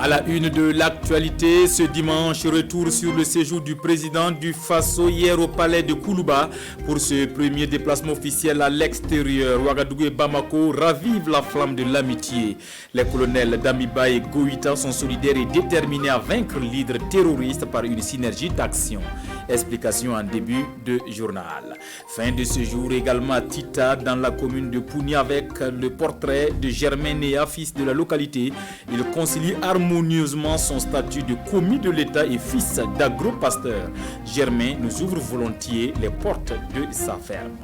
À la une de l'actualité, ce dimanche, retour sur le séjour du président du Faso hier au palais de Koulouba pour ce premier déplacement officiel à l'extérieur. Ouagadougou et Bamako ravivent la flamme de l'amitié. Les colonels Damiba et Goïta sont solidaires et déterminés à vaincre l'hydre terroriste par une synergie d'action. Explication en début de journal. Fin de ce jour également à Tita, dans la commune de Pouni, avec le portrait de Germain Néa, fils de la localité. Il concilie harmonieusement son statut de commis de l'État et fils d'agro-pasteur. Germain nous ouvre volontiers les portes de sa ferme.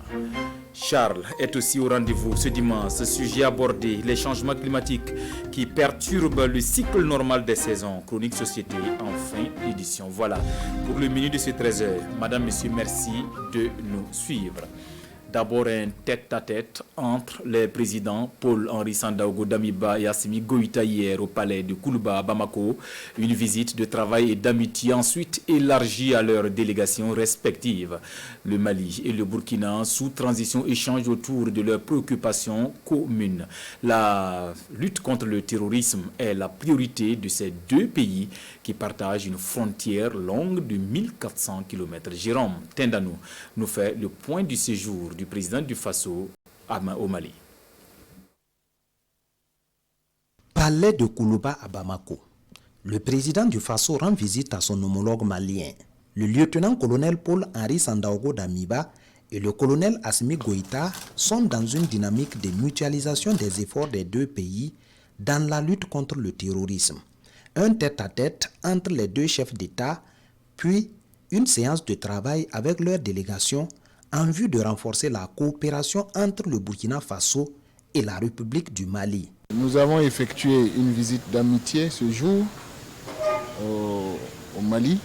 Charles est aussi au rendez-vous ce dimanche. Ce sujet abordé, les changements climatiques qui perturbent le cycle normal des saisons. Chronique Société en fin d'édition. Voilà pour le menu de ce 13h. Madame, Monsieur, merci de nous suivre. D'abord un tête-à-tête entre les présidents Paul-Henri Sandaogo Damiba et Assimi Goïta hier au palais de Koulouba à Bamako. Une visite de travail et d'amitié ensuite élargie à leurs délégations respectives. Le Mali et le Burkina, sous transition, échangent autour de leurs préoccupations communes. La lutte contre le terrorisme est la priorité de ces deux pays qui partagent une frontière longue de 1400 km. Jérôme Tendanou nous fait le point du séjour du président du Faso au Mali. Palais de Koulouba à Bamako. Le président du Faso rend visite à son homologue malien. Le lieutenant-colonel Paul-Henri Sandaogo Damiba et le colonel Assimi Goïta sont dans une dynamique de mutualisation des efforts des deux pays dans la lutte contre le terrorisme. Un tête-à-tête entre les deux chefs d'État, puis une séance de travail avec leur délégation en vue de renforcer la coopération entre le Burkina Faso et la République du Mali. Nous avons effectué une visite d'amitié ce jour au Mali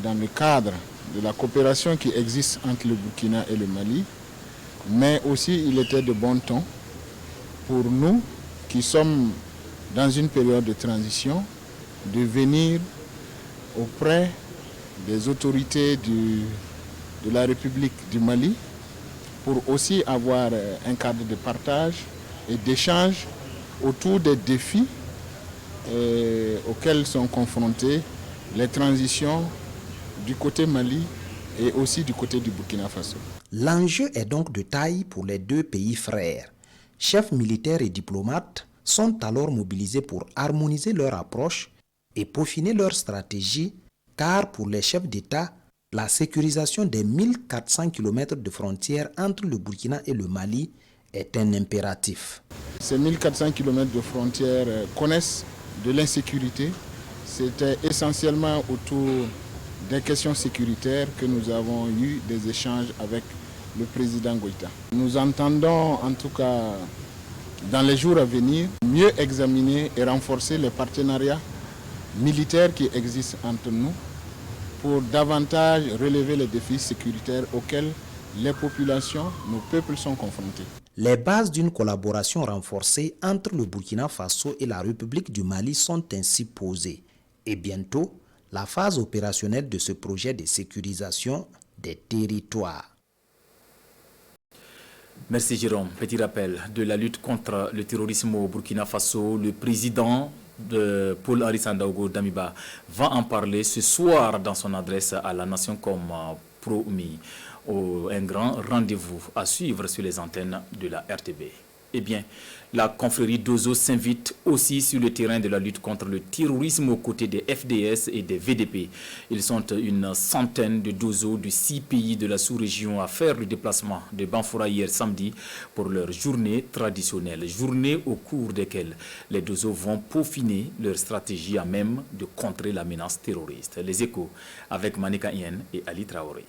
dans le cadre de la coopération qui existe entre le Burkina et le Mali, mais aussi il était de bon ton pour nous qui sommes dans une période de transition de venir auprès des autorités de la République du Mali pour aussi avoir un cadre de partage et d'échange autour des défis auxquels sont confrontés les transitions du côté Mali et aussi du côté du Burkina Faso. L'enjeu est donc de taille pour les deux pays frères. Chefs militaires et diplomates sont alors mobilisés pour harmoniser leur approche et peaufiner leur stratégie, car pour les chefs d'État, la sécurisation des 1400 km de frontières entre le Burkina et le Mali est un impératif. Ces 1400 km de frontières connaissent de l'insécurité. C'était essentiellement autour des questions sécuritaires que nous avons eu des échanges avec le président Goïta. Nous entendons en tout cas dans les jours à venir mieux examiner et renforcer les partenariats militaires qui existent entre nous pour davantage relever les défis sécuritaires auxquels les populations, nos peuples sont confrontés. Les bases d'une collaboration renforcée entre le Burkina Faso et la République du Mali sont ainsi posées. Et bientôt, la phase opérationnelle de ce projet de sécurisation des territoires. Merci Jérôme. Petit rappel de la lutte contre le terrorisme au Burkina Faso. Le président de Paul-Henri Sandaogo Damiba va en parler ce soir dans son adresse à la nation comme promis. Un grand rendez-vous à suivre sur les antennes de la RTB. Eh bien, la confrérie d'Ozo s'invite aussi sur le terrain de la lutte contre le terrorisme aux côtés des FDS et des VDP. Ils sont une centaine de Dozo de 6 pays de la sous-région à faire le déplacement de Banfoura hier samedi pour leur journée traditionnelle. Journée au cours desquelles les Dozo vont peaufiner leur stratégie à même de contrer la menace terroriste. Les échos avec Manika Yen et Ali Traoré.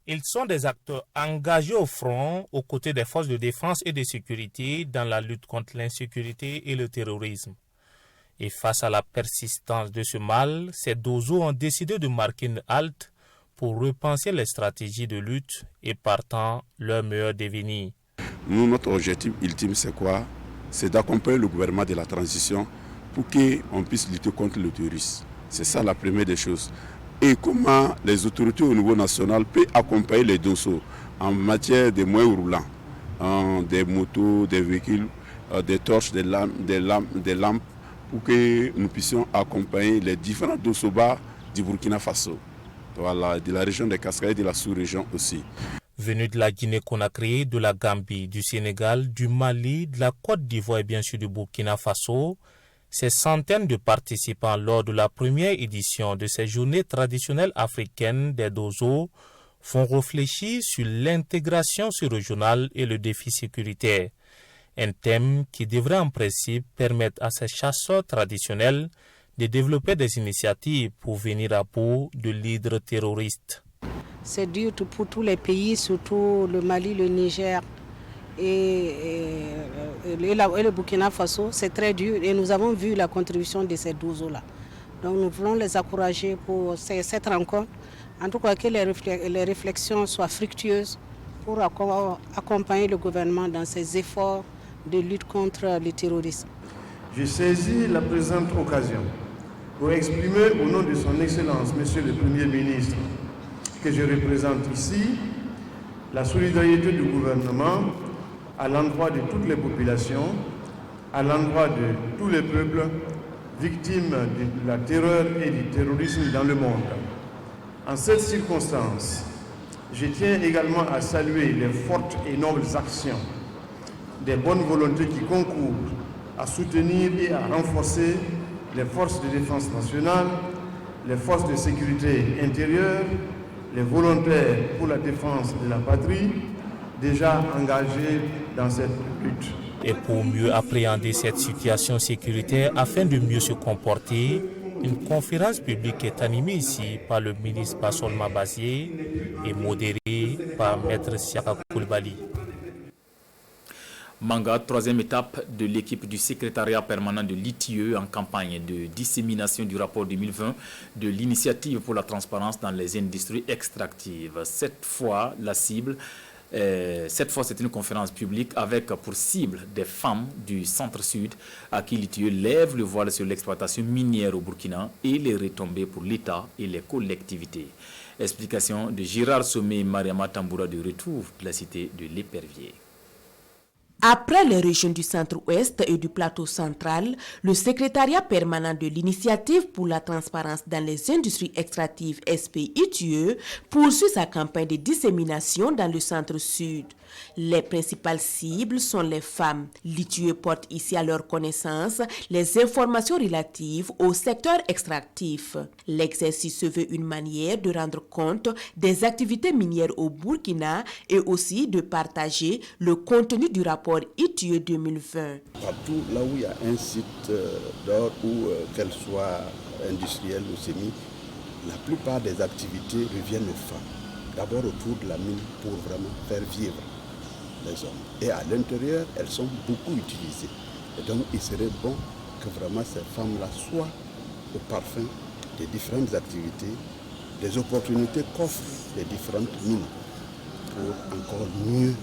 Ils sont des acteurs engagés au front aux côtés des forces de défense et de sécurité dans la lutte contre l'insécurité et le terrorisme. Et face à la persistance de ce mal, ces Dozo ont décidé de marquer une halte pour repenser les stratégies de lutte et partant leur meilleur devenir. Nous, notre objectif ultime, c'est quoi? C'est d'accompagner le gouvernement de la transition pour qu'on puisse lutter contre le terrorisme. C'est ça la première des choses. Et comment les autorités au niveau national peuvent accompagner les Dosso en matière de moyens roulants, des motos, des véhicules, des torches, des lampes pour que nous puissions accompagner les différents dosoba du Burkina Faso, voilà, de la région des Cascades et de la sous-région aussi. Venus de la Guinée-Conakry, de la Gambie, du Sénégal, du Mali, de la Côte d'Ivoire et bien sûr du Burkina Faso, ces centaines de participants lors de la première édition de ces journées traditionnelles africaines des Dozo font réfléchir sur l'intégration sur-régionale et le défi sécuritaire. Un thème qui devrait en principe permettre à ces chasseurs traditionnels de développer des initiatives pour venir à bout de l'hydre terroriste. C'est dur pour tous les pays, surtout le Mali, le Niger et le Burkina Faso. C'est très dur et nous avons vu la contribution de ces 12 là. Donc nous voulons les encourager pour cette rencontre. En tout cas que les réflexions soient fructueuses pour accompagner le gouvernement dans ses efforts de lutte contre le terrorisme. Je saisis la présente occasion pour exprimer au nom de son Excellence, Monsieur le Premier ministre, que je représente ici, la solidarité du gouvernement à l'endroit de toutes les populations, à l'endroit de tous les peuples victimes de la terreur et du terrorisme dans le monde. En cette circonstance, je tiens également à saluer les fortes et nobles actions des bonnes volontés qui concourent à soutenir et à renforcer les forces de défense nationale, les forces de sécurité intérieure, les volontaires pour la défense de la patrie, déjà engagés dans cette lutte. Et pour mieux appréhender cette situation sécuritaire afin de mieux se comporter, une conférence publique est animée ici par le ministre Bassol Mabazié et modérée par Maître Siaka Koulibaly. Manga, troisième étape de l'équipe du secrétariat permanent de l'ITIE en campagne de dissémination du rapport 2020 de l'initiative pour la transparence dans les industries extractives. Cette fois, c'est une conférence publique avec pour cible des femmes du centre-sud à qui l'ITIE lève le voile sur l'exploitation minière au Burkina et les retombées pour l'État et les collectivités. Explication de Gérard Sommet et Mariama Tamboura de retour de la cité de l'Épervier. Après les régions du centre-ouest et du plateau central, le secrétariat permanent de l'initiative pour la transparence dans les industries extractives SPITIE poursuit sa campagne de dissémination dans le centre-sud. Les principales cibles sont les femmes. L'ITIE porte ici à leur connaissance les informations relatives au secteur extractif. L'exercice se veut une manière de rendre compte des activités minières au Burkina et aussi de partager le contenu du rapport ITIE 2020. Partout là où il y a un site d'or ou qu'elle soit industrielle ou semi, la plupart des activités reviennent aux femmes. D'abord autour de la mine pour vraiment faire vivre les hommes. Et à l'intérieur, elles sont beaucoup utilisées. Et donc il serait bon que vraiment ces femmes-là soient au parfum des différentes activités, des opportunités qu'offrent les différentes mines pour encore mieux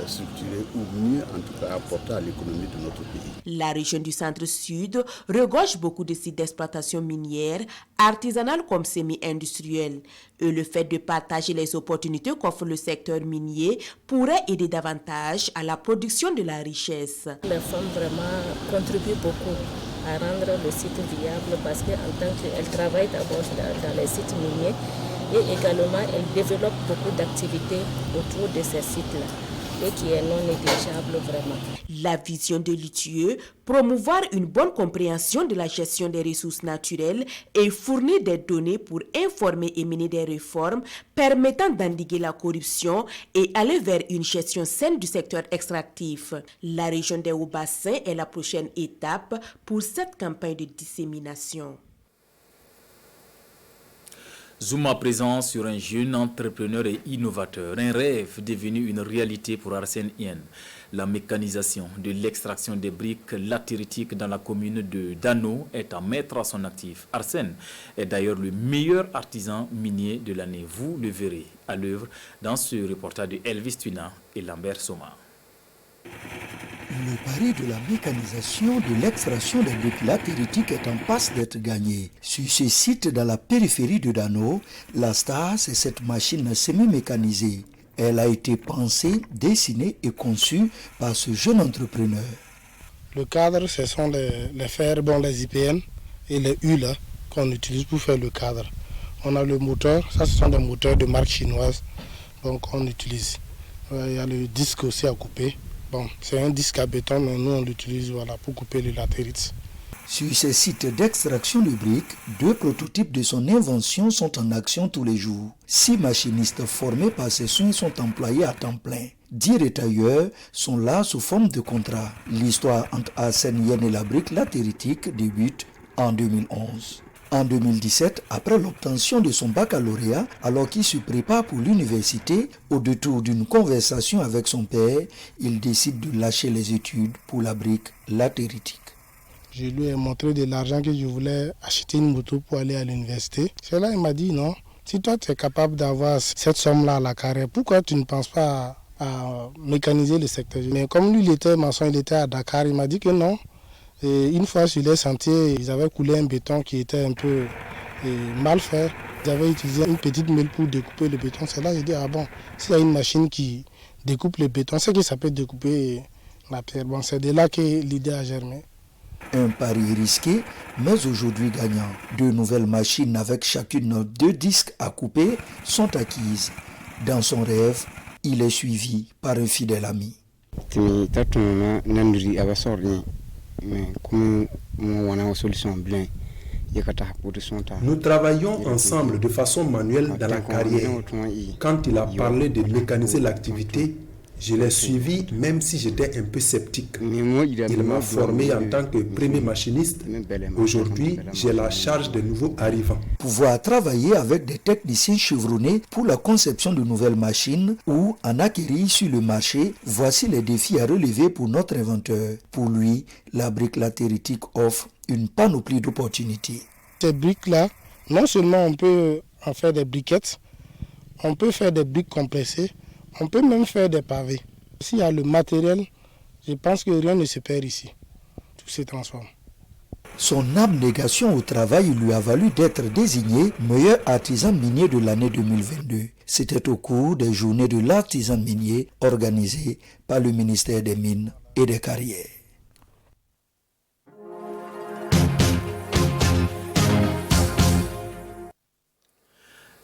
structurer ou mieux en tout cas apporter à l'économie de notre pays. La région du centre-sud regorge beaucoup de sites d'exploitation minière, artisanale comme semi-industrielle. Et le fait de partager les opportunités qu'offre le secteur minier pourrait aider davantage à la production de la richesse. Les femmes vraiment contribuent beaucoup à rendre le site viable parce qu'en tant qu'elles travaillent d'abord dans les sites miniers et également elles développent beaucoup d'activités autour de ces sites-là, et qui est non négligeable vraiment. La vision de l'ITIE, promouvoir une bonne compréhension de la gestion des ressources naturelles et fournir des données pour informer et mener des réformes permettant d'endiguer la corruption et aller vers une gestion saine du secteur extractif. La région des Hauts-Bassins est la prochaine étape pour cette campagne de dissémination. Zoom à présent sur un jeune entrepreneur et innovateur, un rêve devenu une réalité pour Arsène Yen. La mécanisation de l'extraction des briques latéritiques dans la commune de Dano est à mettre à son actif. Arsène est d'ailleurs le meilleur artisan minier de l'année. Vous le verrez à l'œuvre dans ce reportage de Elvis Twina et Lambert Soma. Le pari de la mécanisation de l'extraction des briques latéritiques est en passe d'être gagné. Sur ce site dans la périphérie de Dano, la star, c'est cette machine semi-mécanisée. Elle a été pensée, dessinée et conçue par ce jeune entrepreneur. Le cadre, ce sont les fers, les IPN et les U là, qu'on utilise pour faire le cadre. On a le moteur, ça ce sont des moteurs de marque chinoise, donc on utilise. Il y a le disque aussi à couper. Bon, c'est un disque à béton, mais nous on l'utilise pour couper les latérites. Sur ces sites d'extraction de briques, 2 prototypes de son invention sont en action tous les jours. 6 machinistes formés par ses soins sont employés à temps plein. 10 rétailleurs sont là sous forme de contrat. L'histoire entre Arsène Yen et la brique latéritique débute en 2011. En 2017, après l'obtention de son baccalauréat, alors qu'il se prépare pour l'université, au détour d'une conversation avec son père, il décide de lâcher les études pour la brique latéritique. Je lui ai montré de l'argent que je voulais acheter une moto pour aller à l'université. C'est là qu'il m'a dit non, si toi tu es capable d'avoir cette somme-là à la carrière, pourquoi tu ne penses pas à mécaniser le secteur? Mais comme lui il était maçon, il était à Dakar, il m'a dit que non. Et une fois sur les sentiers, ils avaient coulé un béton qui était un peu mal fait. Ils avaient utilisé une petite meule pour découper le béton. C'est là que j'ai dit, ah bon, s'il y a une machine qui découpe le béton, c'est que ça peut découper la pierre. Bon, c'est de là que l'idée a germé. Un pari risqué, mais aujourd'hui gagnant. 2 nouvelles machines avec chacune 2 disques à couper sont acquises. Dans son rêve, il est suivi par un fidèle ami. Nous travaillons ensemble de façon manuelle dans la carrière. Quand il a parlé de mécaniser l'activité, je l'ai suivi même si j'étais un peu sceptique. Il m'a formé en tant que premier machiniste. Aujourd'hui, j'ai la charge des nouveaux arrivants. Pouvoir travailler avec des techniciens chevronnés pour la conception de nouvelles machines ou en acquérir sur le marché, voici les défis à relever pour notre inventeur. Pour lui, la brique latéritique offre une panoplie d'opportunités. Ces briques-là, non seulement on peut en faire des briquettes, on peut faire des briques compressées, on peut même faire des pavés. S'il y a le matériel, je pense que rien ne se perd ici. Tout se transforme. Son abnégation au travail lui a valu d'être désigné meilleur artisan minier de l'année 2022. C'était au cours des journées de l'artisan minier organisées par le ministère des Mines et des Carrières.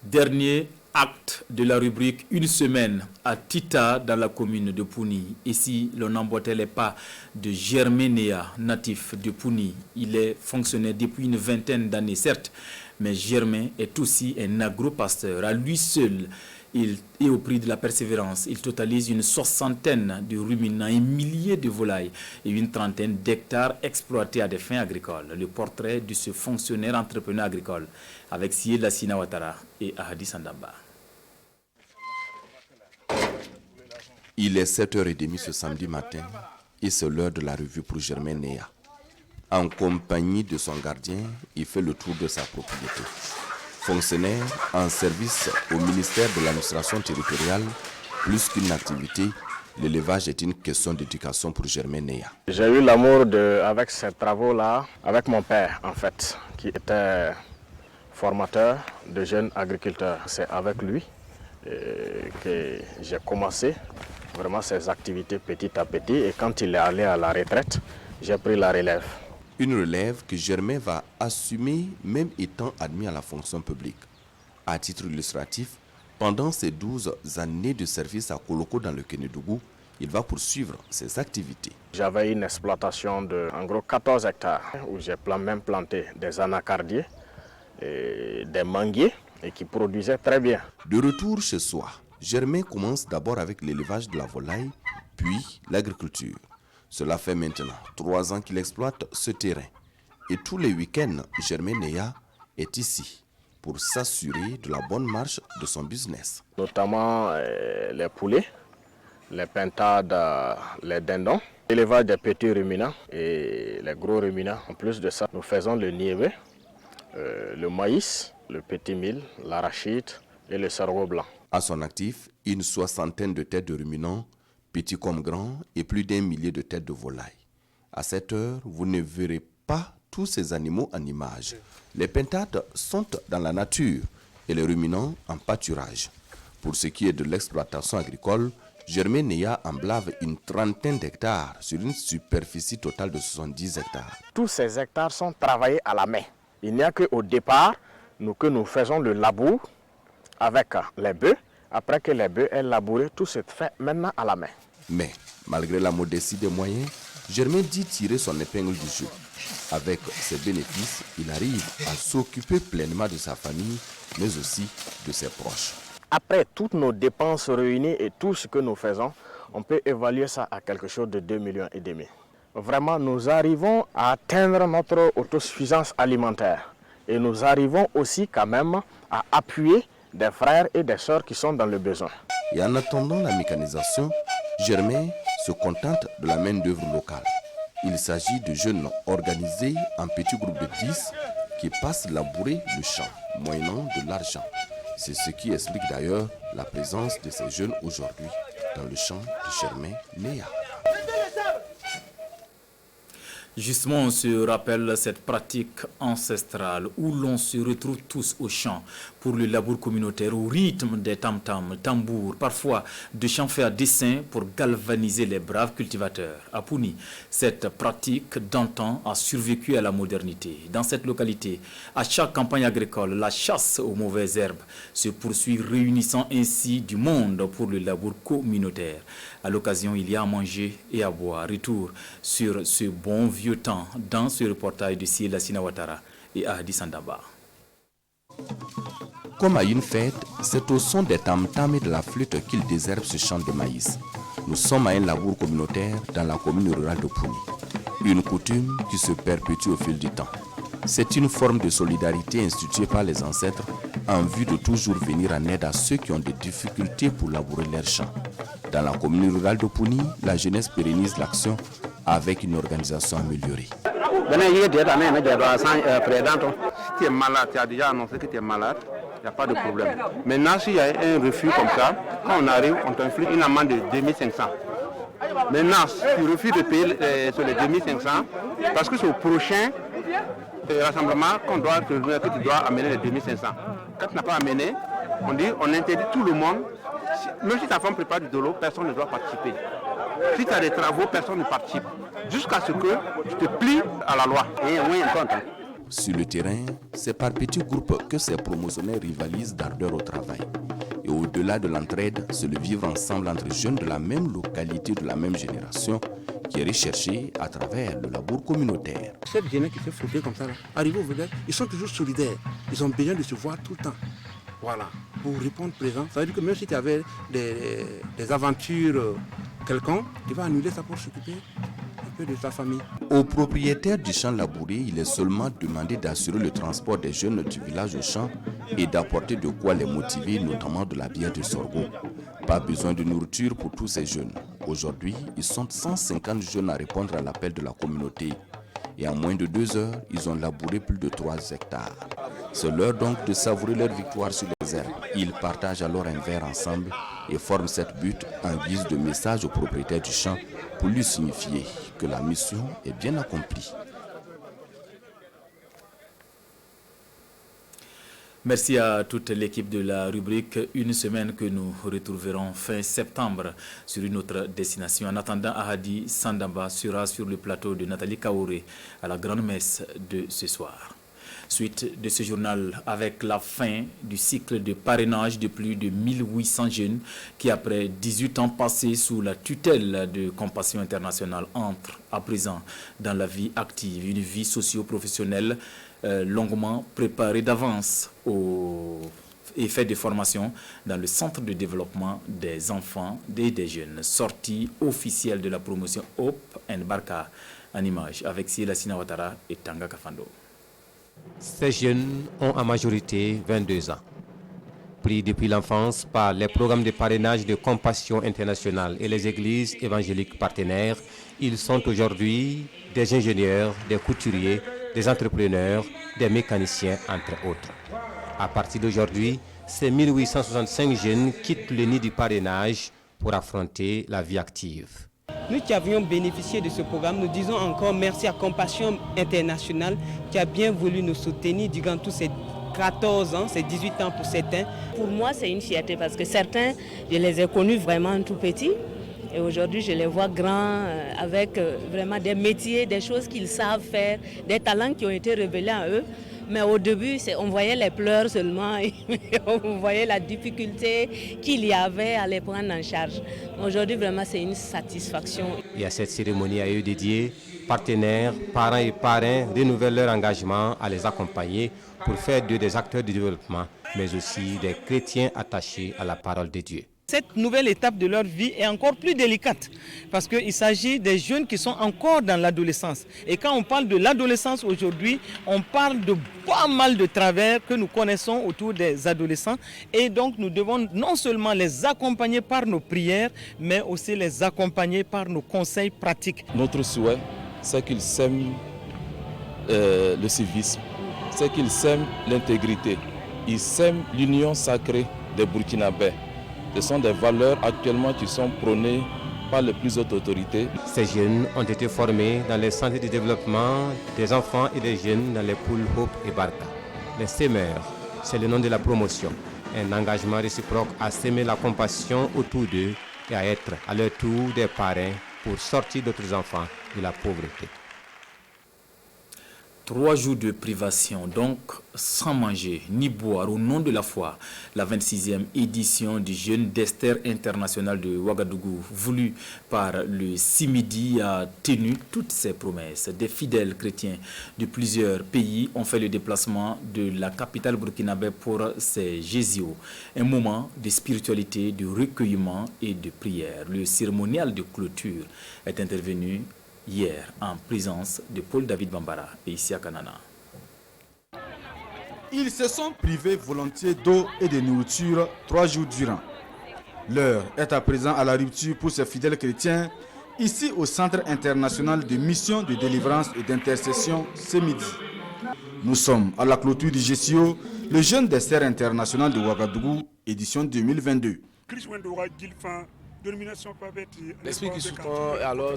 Dernier acte de la rubrique Une semaine à Tita dans la commune de Pouni. Ici, l'on n'emboîtait les pas de Germain Néa, natif de Pouni. Il est fonctionnaire depuis une vingtaine d'années, certes, mais Germain est aussi un agro-pasteur. À lui seul, et au prix de la persévérance, il totalise une 60aine de ruminants, un millier de volailles et une 30aine d'hectares exploités à des fins agricoles. Le portrait de ce fonctionnaire entrepreneur agricole avec Siela Sina Ouattara et Ahadi Sandamba. Il est 7h30 ce samedi matin et c'est l'heure de la revue pour Germain Néa. En compagnie de son gardien, il fait le tour de sa propriété. Fonctionnaire en service au ministère de l'administration territoriale, plus qu'une activité, l'élevage est une question d'éducation pour Germain Néa. J'ai eu l'amour avec ces travaux-là, avec mon père en fait, qui était formateur de jeunes agriculteurs. C'est avec lui que j'ai commencé vraiment ces activités petit à petit et quand il est allé à la retraite, j'ai pris la relève. Une relève que Germain va assumer même étant admis à la fonction publique. À titre illustratif, pendant ses 12 années de service à Koloko dans le Kénédougou, il va poursuivre ses activités. J'avais une exploitation de en gros 14 hectares où j'ai même planté des anacardiers, et des manguiers et qui produisaient très bien. De retour chez soi, Germain commence d'abord avec l'élevage de la volaille, puis l'agriculture. Cela fait maintenant 3 ans qu'il exploite ce terrain. Et tous les week-ends, Germain Néa est ici pour s'assurer de la bonne marche de son business. Notamment les poulets, les pintades, les dindons, l'élevage des petits ruminants et les gros ruminants. En plus de ça, nous faisons le niébé, le maïs, le petit mil, l'arachide et le sorgho blanc. À son actif, une 60aine de têtes de ruminants, petits comme grands, et plus d'1 millier de têtes de volailles. À cette heure, vous ne verrez pas tous ces animaux en image. Les pintades sont dans la nature et les ruminants en pâturage. Pour ce qui est de l'exploitation agricole, Germain Neya emblave une trentaine d'hectares sur une superficie totale de 70 hectares. Tous ces hectares sont travaillés à la main. Il n'y a qu'au départ que nous faisons le labour avec les bœufs. Après que les bœufs aient labouré, tout se fait maintenant à la main. Mais, malgré la modestie des moyens, Germain dit tirer son épingle du jeu. Avec ses bénéfices, il arrive à s'occuper pleinement de sa famille, mais aussi de ses proches. Après toutes nos dépenses réunies et tout ce que nous faisons, on peut évaluer ça à quelque chose de 2,5 millions. Vraiment, nous arrivons à atteindre notre autosuffisance alimentaire. Et nous arrivons aussi quand même à appuyer des frères et des sœurs qui sont dans le besoin. Et en attendant la mécanisation, Germain se contente de la main-d'œuvre locale. Il s'agit de jeunes organisés en petits groupes de 10 qui passent labourer le champ, moyennant de l'argent. C'est ce qui explique d'ailleurs la présence de ces jeunes aujourd'hui dans le champ de Germain Neya. Justement, on se rappelle cette pratique ancestrale où l'on se retrouve tous au champ pour le labour communautaire au rythme des tam-tams, tambours, parfois de chants faits à dessin pour galvaniser les braves cultivateurs. À Pouni, cette pratique d'antan a survécu à la modernité. Dans cette localité, à chaque campagne agricole, la chasse aux mauvaises herbes se poursuit, réunissant ainsi du monde pour le labour communautaire. À l'occasion, il y a à manger et à boire. Retour sur ce bon vieux temps dans ce reportage de Siela Sinawatara et Ahadi Sandaba. Comme à une fête, c'est au son des tam-tams et de la flûte qu'ils désherbent ce champ de maïs. Nous sommes à un labour communautaire dans la commune rurale de Pouni. Une coutume qui se perpétue au fil du temps. C'est une forme de solidarité instituée par les ancêtres en vue de toujours venir en aide à ceux qui ont des difficultés pour labourer leurs champs. Dans la commune rurale de Pouni, la jeunesse pérennise l'action avec une organisation améliorée. Si tu es malade, tu as déjà annoncé que tu es malade, il n'y a pas de problème. Maintenant, s'il y a un refus comme ça, quand on arrive, on t'inflige une amende de 2500. Maintenant, si tu refuses de payer sur les 2500, parce que c'est au prochain rassemblement que tu dois amener les 2500. Quand tu n'as pas amené, on interdit tout le monde. Même si ta femme prépare du dolo, personne ne doit participer. Si tu as des travaux, personne ne participe. Jusqu'à ce que tu te plies à la loi. Et oui, on compte. Sur le terrain, c'est par petits groupes que ces promotionnaires rivalisent d'ardeur au travail. Et au-delà de l'entraide, c'est le vivre ensemble entre jeunes de la même localité, de la même génération, qui est recherché à travers le labour communautaire. Cette jeunesse qui s'est frottée comme ça, arrivés au village, ils sont toujours solidaires. Ils ont besoin de se voir tout le temps. Voilà, pour répondre présent. Ça veut dire que même si tu avais des aventures quelconques, tu vas annuler ça pour s'occuper un peu de ta famille. Au propriétaire du champ labouré, il est seulement demandé d'assurer le transport des jeunes du village au champ et d'apporter de quoi les motiver, notamment de la bière de sorgho. Pas besoin de nourriture pour tous ces jeunes. Aujourd'hui, ils sont 150 jeunes à répondre à l'appel de la communauté. Et en moins de 2 heures, ils ont labouré plus de 3 hectares. C'est l'heure donc de savourer leur victoire sur les herbes. Ils partagent alors un verre ensemble et forment cette butte en guise de message au propriétaire du champ pour lui signifier que la mission est bien accomplie. Merci à toute l'équipe de la rubrique. Une semaine que nous retrouverons fin septembre sur une autre destination. En attendant, Ahadi Sandaba sera sur le plateau de Nathalie Kaoré à la grande messe de ce soir. Suite de ce journal avec la fin du cycle de parrainage de plus de 1800 jeunes qui, après 18 ans passés sous la tutelle de Compassion Internationale, entrent à présent dans la vie active, une vie socio-professionnelle longuement préparée d'avance aux effets de formation dans le centre de développement des enfants et des jeunes. Sortie officielle de la promotion Hope and Barka en image avec Siela Sinawatara et Tanga Kafando. Ces jeunes ont en majorité 22 ans. Pris depuis l'enfance par les programmes de parrainage de Compassion Internationale et les églises évangéliques partenaires, ils sont aujourd'hui des ingénieurs, des couturiers, des entrepreneurs, des mécaniciens, entre autres. À partir d'aujourd'hui, ces 1865 jeunes quittent le nid du parrainage pour affronter la vie active. Nous qui avions bénéficié de ce programme, nous disons encore merci à Compassion Internationale qui a bien voulu nous soutenir durant tous ces 14 ans, c'est 18 ans pour certains. Pour moi, c'est une fierté parce que certains, je les ai connus vraiment tout petits. Et aujourd'hui, je les vois grands, avec vraiment des métiers, des choses qu'ils savent faire, des talents qui ont été révélés à eux. Mais au début, on voyait les pleurs seulement, et on voyait la difficulté qu'il y avait à les prendre en charge. Aujourd'hui, vraiment, c'est une satisfaction. Et à cette cérémonie à eux dédiée, partenaires, parents et parrains renouvellent leur engagement à les accompagner pour faire d'eux des acteurs du développement, mais aussi des chrétiens attachés à la parole de Dieu. Cette nouvelle étape de leur vie est encore plus délicate parce qu'il s'agit des jeunes qui sont encore dans l'adolescence. Et quand on parle de l'adolescence aujourd'hui, on parle de pas mal de travers que nous connaissons autour des adolescents. Et donc nous devons non seulement les accompagner par nos prières, mais aussi les accompagner par nos conseils pratiques. Notre souhait, c'est qu'ils sèment le civisme, c'est qu'ils sèment l'intégrité. Ils sèment l'union sacrée des Burkinabés. Ce sont des valeurs actuellement qui sont prônées par les plus hautes autorités. Ces jeunes ont été formés dans les centres de développement des enfants et des jeunes dans les poules Hope et Barca. Les sémeurs, c'est le nom de la promotion. Un engagement réciproque à s'aimer la compassion autour d'eux et à être à leur tour des parrains pour sortir d'autres enfants de la pauvreté. 3 jours de privation, donc sans manger ni boire au nom de la foi. La 26e édition du Jeûne d'Esther international de Ouagadougou, voulu par le CIMIDI, a tenu toutes ses promesses. Des fidèles chrétiens de plusieurs pays ont fait le déplacement de la capitale burkinabé pour ces Jésios. Un moment de spiritualité, de recueillement et de prière. Le cérémonial de clôture est intervenu hier en présence de Paul David Bambara et Isia Kanana. Ils se sont privés volontiers d'eau et de nourriture 3 jours durant. L'heure est à présent à la rupture pour ces fidèles chrétiens ici au Centre international de mission de délivrance et d'intercession ce midi. Nous sommes à la clôture du GCO, le Jeûne d'Esther international de Ouagadougou, édition 2022. L'esprit qui sous-tend alors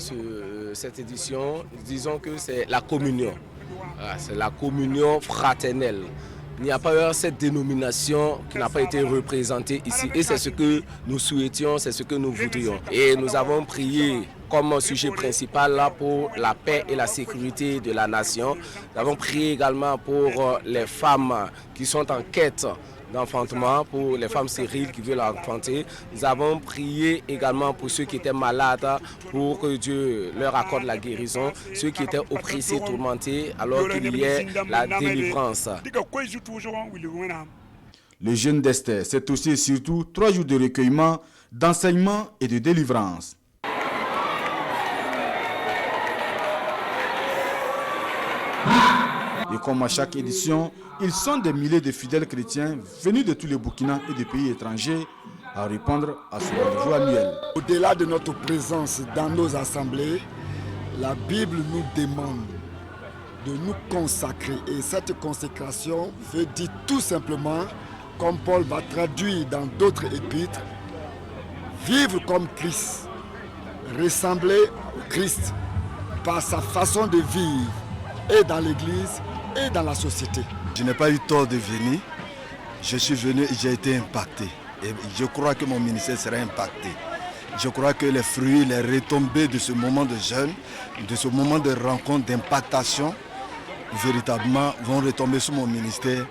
cette édition, disons que c'est la communion. Voilà, c'est la communion fraternelle. Il n'y a pas eu cette dénomination qui n'a pas été représentée ici. Et c'est ce que nous souhaitions, c'est ce que nous voudrions. Et nous avons prié comme sujet principal là pour la paix et la sécurité de la nation. Nous avons prié également pour les femmes qui sont en quête d'enfantement, pour les femmes stériles qui veulent enfanter. Nous avons prié également pour ceux qui étaient malades, pour que Dieu leur accorde la guérison, ceux qui étaient oppressés, tourmentés, alors qu'il y ait la délivrance. Le Jeûne d'Esther, c'est aussi et surtout 3 jours de recueillement, d'enseignement et de délivrance. Et comme à chaque édition, ils sont des milliers de fidèles chrétiens venus de tous les Burkina et des pays étrangers à répondre à ce rendez-vous annuel. Au-delà de notre présence dans nos assemblées, la Bible nous demande de nous consacrer. Et cette consécration veut dire tout simplement, comme Paul va traduire dans d'autres épîtres, vivre comme Christ, ressembler au Christ par sa façon de vivre et dans l'Église et dans la société. Je n'ai pas eu tort de venir. Je suis venu et j'ai été impacté. Et je crois que mon ministère sera impacté. Je crois que les fruits, les retombées de ce moment de jeûne, de ce moment de rencontre, d'impactation, véritablement vont retomber sur mon ministère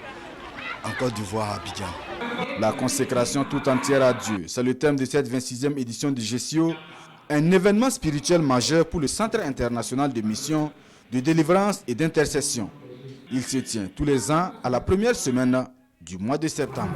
en Côte d'Ivoire, à Abidjan. La consécration tout entière à Dieu, c'est le thème de cette 26e édition du GCO, un événement spirituel majeur pour le Centre international de mission, de délivrance et d'intercession. Il se tient tous les ans à la première semaine du mois de septembre.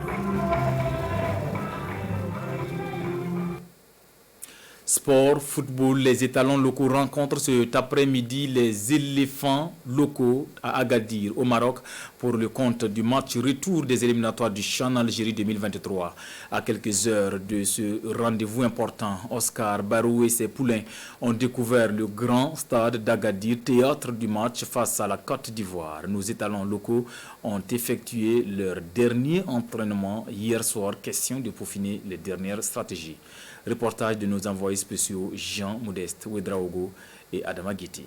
Sport, football, les étalons locaux rencontrent cet après-midi les éléphants locaux à Agadir, au Maroc, pour le compte du match retour des éliminatoires du CHAN Algérie 2023. À quelques heures de ce rendez-vous important, Oscar Barou et ses poulains ont découvert le grand stade d'Agadir, théâtre du match face à la Côte d'Ivoire. Nos étalons locaux ont effectué leur dernier entraînement hier soir, question de peaufiner les dernières stratégies. Reportage de nos envoyés spéciaux Jean Modeste Ouedraogo et Adama Guiti.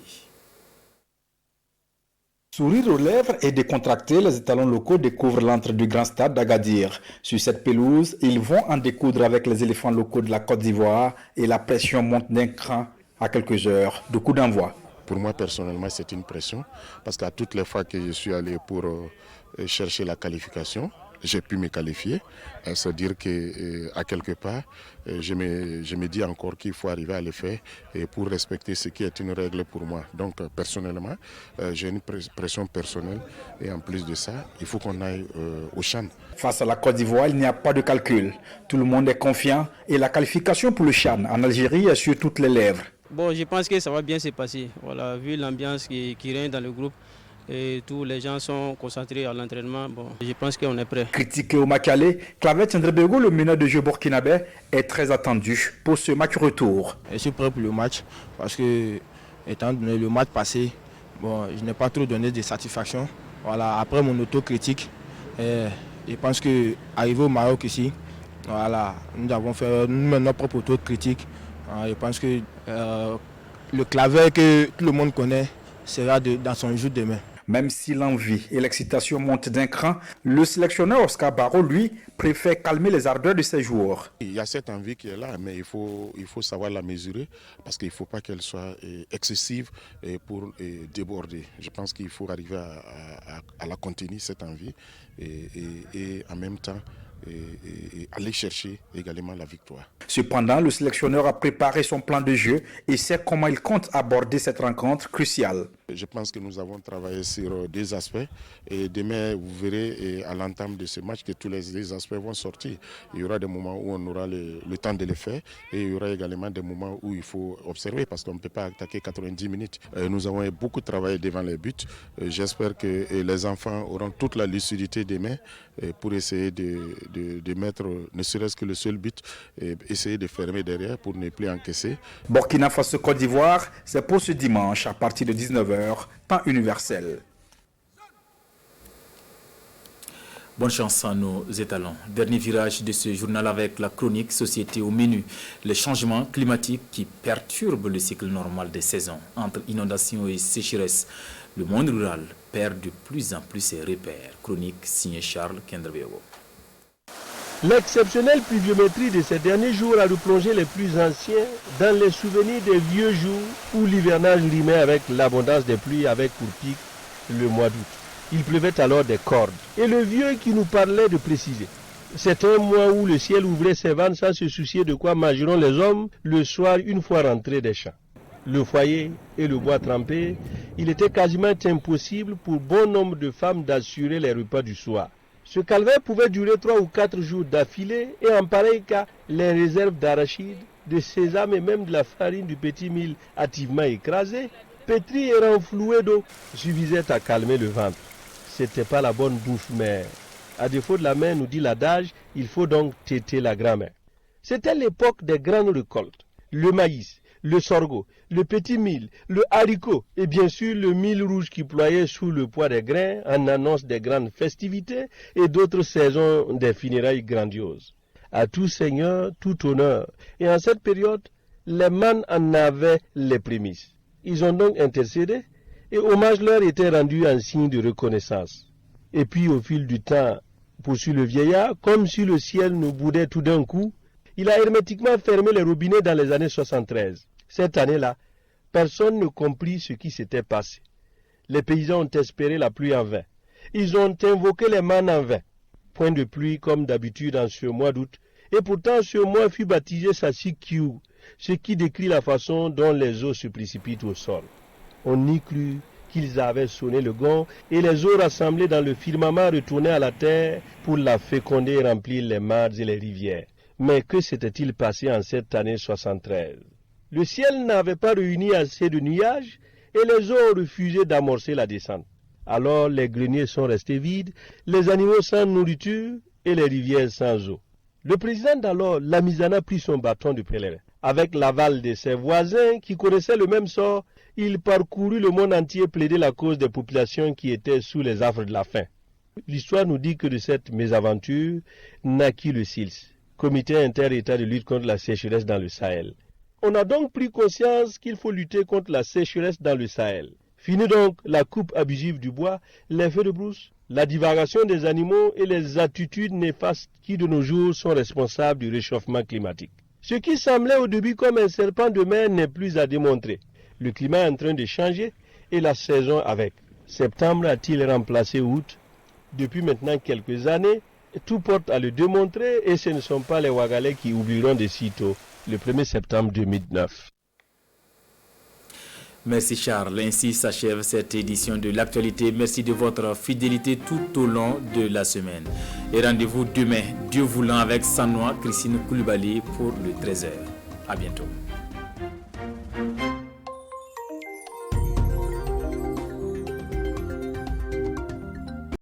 Sourire aux lèvres et décontractés, les étalons locaux découvrent l'antre du grand stade d'Agadir. Sur cette pelouse, ils vont en découdre avec les éléphants locaux de la Côte d'Ivoire et la pression monte d'un cran à quelques heures de coup d'envoi. Pour moi personnellement, c'est une pression parce qu'à toutes les fois que je suis allé pour chercher la qualification, j'ai pu me qualifier. C'est-à-dire qu'à quelque part, je me dis encore qu'il faut arriver à le faire et pour respecter ce qui est une règle pour moi. Donc personnellement, j'ai une pression personnelle et en plus de ça, il faut qu'on aille au CHAN. Face à la Côte d'Ivoire, il n'y a pas de calcul. Tout le monde est confiant et la qualification pour le CHAN en Algérie est sur toutes les lèvres. Bon, je pense que ça va bien se passer. Voilà, vu l'ambiance qui règne dans le groupe. Et tous les gens sont concentrés à l'entraînement. Bon, je pense qu'on est prêt. Critiqué au Makale, Clavet Ndrebego, le meneur de jeu burkinabé, est très attendu pour ce match retour. Je suis prêt pour le match parce que, étant donné le match passé, bon, je n'ai pas trop donné de satisfaction. Voilà, après mon autocritique, je pense qu'arrivé au Maroc ici, voilà, nous avons fait notre propre autocritique. Je pense que le Clavet que tout le monde connaît sera dans son jour demain. Même si l'envie et l'excitation montent d'un cran, le sélectionneur Oscar Barreau, lui, préfère calmer les ardeurs de ses joueurs. Il y a cette envie qui est là, mais il faut savoir la mesurer parce qu'il ne faut pas qu'elle soit excessive pour déborder. Je pense qu'il faut arriver à la contenir, cette envie, et en même temps et aller chercher également la victoire. Cependant, le sélectionneur a préparé son plan de jeu et sait comment il compte aborder cette rencontre cruciale. Je pense que nous avons travaillé sur deux aspects et demain vous verrez à l'entame de ce match que tous les aspects vont sortir. Il y aura des moments où on aura le temps de les faire et il y aura également des moments où il faut observer parce qu'on ne peut pas attaquer 90 minutes. Nous avons beaucoup travaillé devant les buts. J'espère que les enfants auront toute la lucidité demain pour essayer de mettre ne serait-ce que le seul but et essayer de fermer derrière pour ne plus encaisser. Burkina Faso Côte d'Ivoire, c'est pour ce dimanche à partir de 19h, temps universel. Bonne chance à nos étalons. Dernier virage de ce journal avec la chronique Société au menu. Les changements climatiques qui perturbent le cycle normal des saisons. Entre inondations et sécheresse, le monde rural perd de plus en plus ses repères. Chronique signée Charles Kendrebego. L'exceptionnelle pluviométrie de ces derniers jours a replongé les plus anciens dans les souvenirs des vieux jours où l'hivernage rimait avec l'abondance des pluies avec pour pic le mois d'août. Il pleuvait alors des cordes. Et le vieux qui nous parlait de préciser. C'est un mois où le ciel ouvrait ses vannes sans se soucier de quoi mangeront les hommes le soir une fois rentrés des champs. Le foyer et le bois trempé, il était quasiment impossible pour bon nombre de femmes d'assurer les repas du soir. Ce calvaire pouvait durer 3 ou 4 jours d'affilée et en pareil cas, les réserves d'arachides, de sésame et même de la farine du petit mil hâtivement écrasée, pétrie et renflouée d'eau, suffisaient à calmer le ventre. C'était pas la bonne bouffe, mais à défaut de la main, nous dit l'adage, il faut donc téter la grand-mère. C'était l'époque des grandes récoltes. Le maïs, le sorgho, le petit mil, le haricot et bien sûr le mil rouge qui ployait sous le poids des grains en annonce des grandes festivités et d'autres saisons des funérailles grandioses. À tout seigneur, tout honneur. Et en cette période, les mânes en avaient les prémices. Ils ont donc intercédé et hommage leur était rendu en signe de reconnaissance. Et puis au fil du temps, poursuit le vieillard, comme si le ciel nous boudait tout d'un coup, il a hermétiquement fermé les robinets dans les années 73. Cette année-là, personne ne comprit ce qui s'était passé. Les paysans ont espéré la pluie en vain. Ils ont invoqué les mannes en vain. Point de pluie comme d'habitude en ce mois d'août. Et pourtant ce mois fut baptisé Sassikiou, ce qui décrit la façon dont les eaux se précipitent au sol. On y crut qu'ils avaient sonné le gong et les eaux rassemblées dans le firmament retournaient à la terre pour la féconder et remplir les mares et les rivières. Mais que s'était-il passé en cette année 73? Le ciel n'avait pas réuni assez de nuages et les eaux ont refusé d'amorcer la descente. Alors les greniers sont restés vides, les animaux sans nourriture et les rivières sans eau. Le président d'alors, Lamizana, prit son bâton de pèlerin. Avec l'aval de ses voisins qui connaissaient le même sort, il parcourut le monde entier plaider la cause des populations qui étaient sous les affres de la faim. L'histoire nous dit que de cette mésaventure naquit le CILS, Comité inter-État de lutte contre la sécheresse dans le Sahel. On a donc pris conscience qu'il faut lutter contre la sécheresse dans le Sahel. Fini donc la coupe abusive du bois, les feux de brousse, la divagation des animaux et les attitudes néfastes qui de nos jours sont responsables du réchauffement climatique. Ce qui semblait au début comme un serpent de mer n'est plus à démontrer. Le climat est en train de changer et la saison avec. Septembre a-t-il remplacé août? Depuis maintenant quelques années, tout porte à le démontrer et ce ne sont pas les Ouagalais qui oublieront de sitôt le 1er septembre 2009. Merci Charles. Ainsi s'achève cette édition de l'actualité. Merci de votre fidélité tout au long de la semaine. Et rendez-vous demain, Dieu voulant, avec Sanoa Christine Koulibaly pour le 13h. À bientôt.